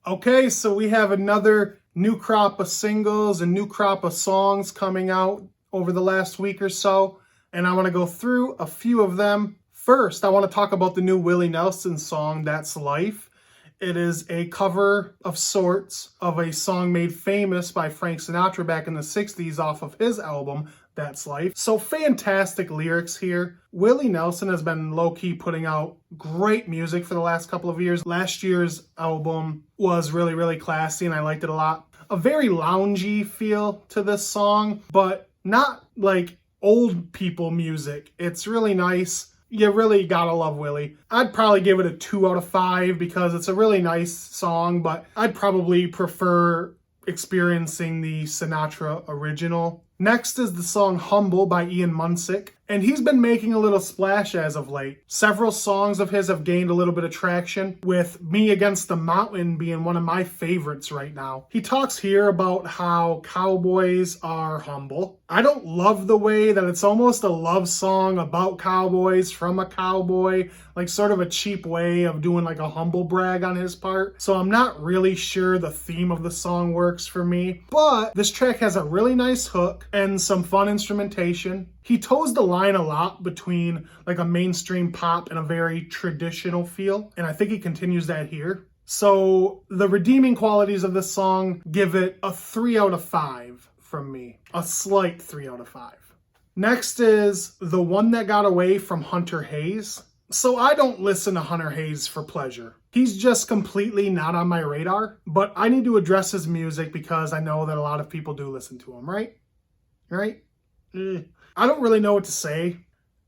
Okay, so we have another new crop of singles and new crop of songs coming out over the last week or so, and I want to go through a few of them. First, I want to talk about the new Willie Nelson song, That's Life. It is a cover of sorts of a song made famous by Frank Sinatra back in the 60s off of his album, That's Life. So fantastic lyrics here. Willie Nelson has been low-key putting out great music for the last couple of years. Last year's album was really, really classy and I liked it a lot. A very loungy feel to this song, but not like old people music. It's really nice. You really gotta love Willie. I'd probably give it a 2 out of 5 because it's a really nice song, but I'd probably prefer experiencing the Sinatra original. Next is the song Humble by Iain Munsick, and he's been making a little splash as of late. Several songs of his have gained a little bit of traction, with Me Against the Mountain being one of my favorites right now. He talks here about how cowboys are humble. I don't love the way that it's almost a love song about cowboys from a cowboy, like sort of a cheap way of doing like a humble brag on his part. So I'm not really sure the theme of the song works for me, but this track has a really nice hook and some fun instrumentation. He toes the line a lot between like a mainstream pop and a very traditional feel, and I think he continues that here. So the redeeming qualities of this song give it a 3 out of 5 from me. A slight 3 out of 5. Next is The One That Got Away from Hunter Hayes. So I don't listen to Hunter Hayes for pleasure. He's just completely not on my radar, but I need to address his music because I know that a lot of people do listen to him, right? I don't really know what to say.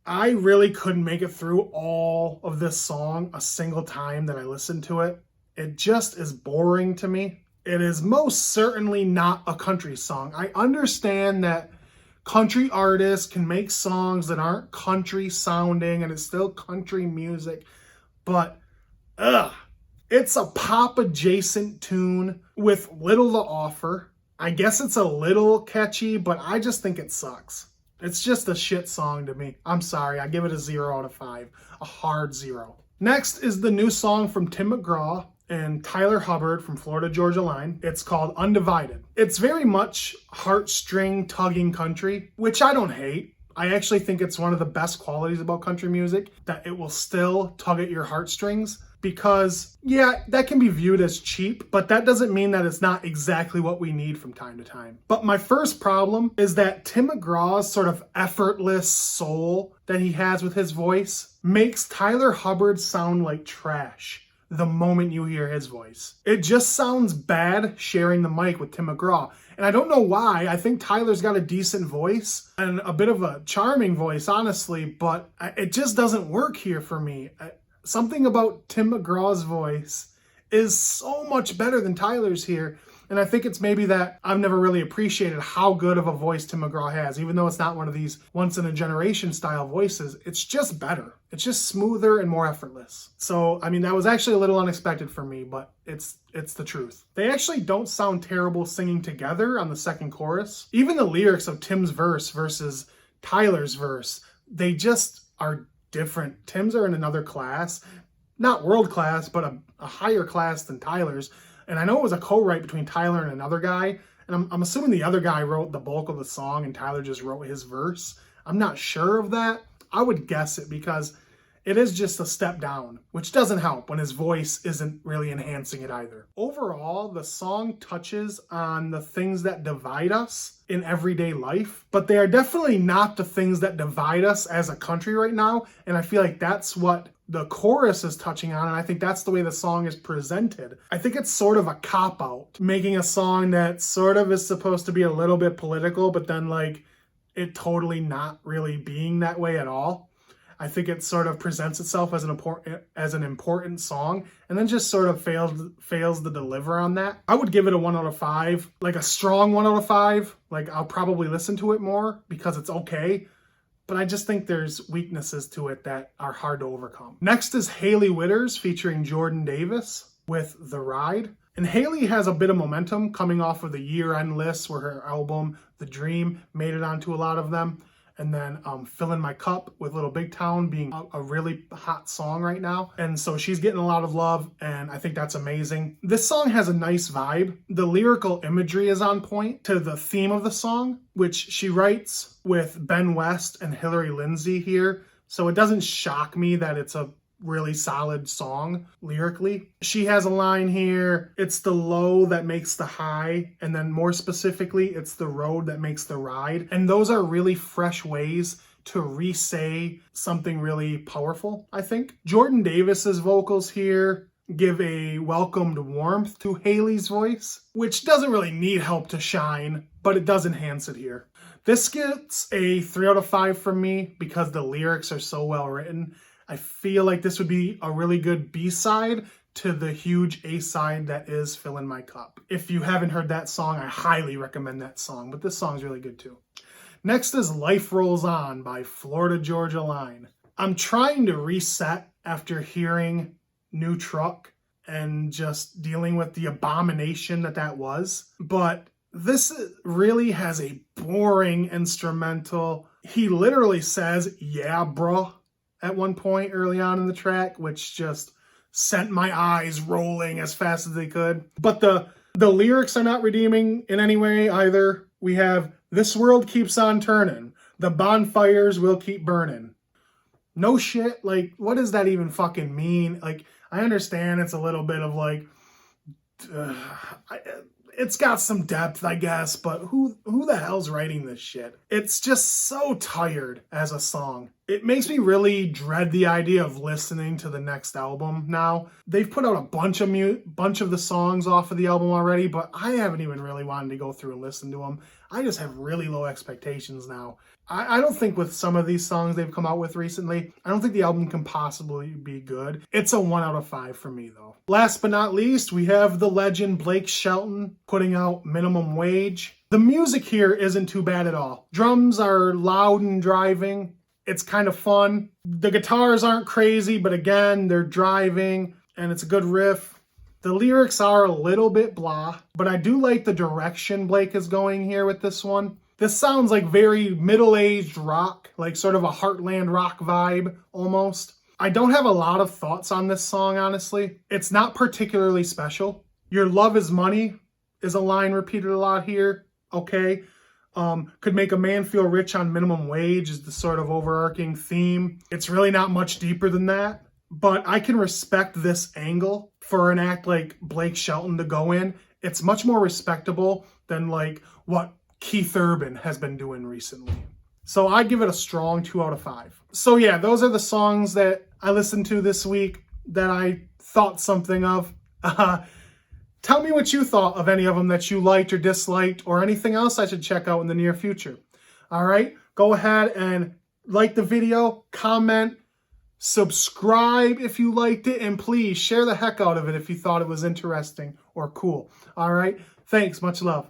I really couldn't make it through all of this song a single time that I listened to it. It just is boring to me. It is most certainly not a country song. I understand that country artists can make songs that aren't country sounding and it's still country music, but it's a pop adjacent tune with little to offer. I guess it's a little catchy, but I just think it sucks. It's just a shit song to me. I'm sorry, I give it a 0 out of 5. A hard 0. Next is the new song from Tim McGraw and Tyler Hubbard from Florida Georgia Line. It's called Undivided. It's very much heartstring tugging country, which I don't hate. I actually think it's one of the best qualities about country music, that it will still tug at your heartstrings. Because, yeah, that can be viewed as cheap, but that doesn't mean that it's not exactly what we need from time to time. But my first problem is that Tim McGraw's sort of effortless soul that he has with his voice makes Tyler Hubbard sound like trash the moment you hear his voice. It just sounds bad sharing the mic with Tim McGraw. And I don't know why. I think Tyler's got a decent voice and a bit of a charming voice, honestly, but it just doesn't work here for me. Something about Tim McGraw's voice is so much better than Tyler's here. And I think it's maybe that I've never really appreciated how good of a voice Tim McGraw has, even though it's not one of these once-in-a-generation style voices. It's just better. It's just smoother and more effortless. So, I mean, that was actually a little unexpected for me, but it's the truth. They actually don't sound terrible singing together on the second chorus. Even the lyrics of Tim's verse versus Tyler's verse, they just are different. Tim's are in another class. Not world class, but a higher class than Tyler's. And I know it was a co-write between Tyler and another guy. And I'm assuming the other guy wrote the bulk of the song and Tyler just wrote his verse. I'm not sure of that. I would guess it because it is just a step down, which doesn't help when his voice isn't really enhancing it either. Overall, the song touches on the things that divide us in everyday life, but they are definitely not the things that divide us as a country right now. And I feel like that's what the chorus is touching on, and I think that's the way the song is presented. I think it's sort of a cop-out, making a song that sort of is supposed to be a little bit political, but then like it totally not really being that way at all. I think it sort of presents itself as an important song, and then just sort of fails to deliver on that. I would give it a 1 out of 5, like a strong 1 out of 5. Like I'll probably listen to it more because it's okay, but I just think there's weaknesses to it that are hard to overcome. Next is Hailey Witters featuring Jordan Davis with The Ride. And Hailey has a bit of momentum coming off of the year-end list where her album, The Dream, made it onto a lot of them. and then Filling My Cup with Little Big Town being a really hot song right now. And so she's getting a lot of love, and I think that's amazing. This song has a nice vibe. The lyrical imagery is on point to the theme of the song, which she writes with Ben West and Hillary Lindsey here. So it doesn't shock me that it's a really solid song lyrically. She has a line here, it's the low that makes the high, and then more specifically, it's the road that makes the ride. And those are really fresh ways to re-say something really powerful, I think. Jordan Davis's vocals here give a welcomed warmth to Hailey's voice, which doesn't really need help to shine, but it does enhance it here. This gets a 3 out of 5 from me because the lyrics are so well written. I feel like this would be a really good B-side to the huge A-side that is Filling My Cup. If you haven't heard that song, I highly recommend that song, but this song's really good too. Next is Life Rolls On by Florida Georgia Line. I'm trying to reset after hearing New Truck and just dealing with the abomination that was, but this really has a boring instrumental. He literally says, "Yeah, bruh," at one point early on in the track, which just sent my eyes rolling as fast as they could. But the lyrics are not redeeming in any way either. We have, "This world keeps on turning. The bonfires will keep burning." No shit. Like, what does that even fucking mean? Like, I understand it's a little bit of like, it's got some depth, I guess, but who the hell's writing this shit? It's just so tired as a song. It makes me really dread the idea of listening to the next album now. They've put out a bunch of the songs off of the album already, but I haven't even really wanted to go through and listen to them. I just have really low expectations now. I don't think with some of these songs they've come out with recently, I don't think the album can possibly be good. It's a 1 out of 5 for me though. Last but not least, we have the legend Blake Shelton putting out Minimum Wage. The music here isn't too bad at all. Drums are loud and driving. It's kind of fun. The guitars aren't crazy, but again, they're driving and it's a good riff. The lyrics are a little bit blah, but I do like the direction Blake is going here with this one. This sounds like very middle-aged rock, like sort of a Heartland rock vibe almost. I don't have a lot of thoughts on this song, honestly. It's not particularly special. "Your love is money" is a line repeated a lot here. Okay. Could make a man feel rich on minimum wage is the sort of overarching theme. It's really not much deeper than that, but I can respect this angle for an act like Blake Shelton to go in. It's much more respectable than like what Keith Urban has been doing recently. So I give it a strong 2 out of 5. So yeah, those are the songs that I listened to this week that I thought something of. Tell me what you thought of any of them that you liked or disliked, or anything else I should check out in the near future. All right, go ahead and like the video, comment, subscribe if you liked it, and please share the heck out of it if you thought it was interesting or cool. All right, thanks, much love.